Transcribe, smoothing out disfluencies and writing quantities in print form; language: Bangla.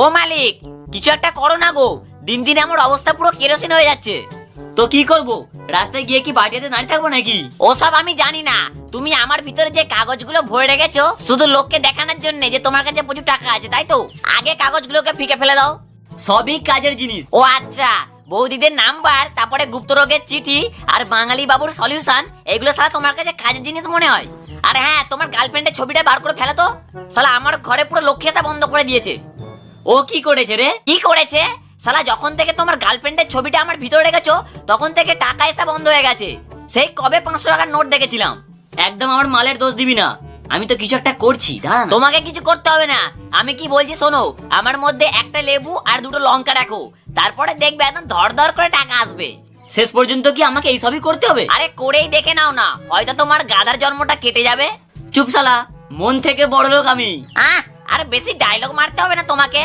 ও মালিক, কিছু একটা করো না গো, দিন দিন আমার অবস্থা পুরো কেরোসিন হয়ে যাচ্ছে। তো কি করব, রাস্তায় গিয়ে কি বাড়িতে দাঁড়িয়ে থাকবো নাকি? ওসব আমি জানি না, তুমি আমার ভিতরে যে কাগজগুলো ভরে রেখেছো শুধু লোককে দেখানোর জন্য যে তোমার কাছে প্রচুর টাকা আছে, তাই তো? আগে কাগজগুলোকে ফিকে ফেলে দাও। সবই কাজের জিনিস। ও আচ্ছা, বৌদিদের নাম্বার, তারপরে গুপ্ত রোগের চিঠি আর বাঙালি বাবুর সলিউশন, এগুলো সালা তোমার কাছে কাজের জিনিস মনে হয়? আর হ্যাঁ, তোমার গার্লফ্রেন্ডের ছবিটা বার করে ফেলো তো, সালা আমার ঘরে পুরো লক্ষ্মী আসা বন্ধ করে দিয়েছে। ও কি করেছে রে? কি করেছে? সালা যখন থেকে তোমার গার্লফ্রেন্ডের ছবিটা আমার ভিতরে রেখেছো তখন থেকে টাকা এসে বন্ধ হয়ে গেছে। সেই কবে 500 টাকার নোট দেখেছিলাম। একদম আমার মালের দোষ দিবি না, আমি তো কিছু একটা করছি, দাঁড়া না। তোমাকে কিছু করতে হবে না, আমি কি বলছি শোনো, আমার মধ্যে একটা লেবু আর দুটো লঙ্কা রাখো, তারপরে দেখবে একদম ধর ধর করে টাকা আসবে। শেষ পর্যন্ত কি আমাকে এইসবই করতে হবে? আরে করেই দেখে নাও না, হয়তো তোমার গাধার জন্মটা কেটে যাবে। চুপ শালা, মন থেকে বড় লোক আমি। আহ, আর বেশি ডায়লগ মারতে হবে না তোমাকে।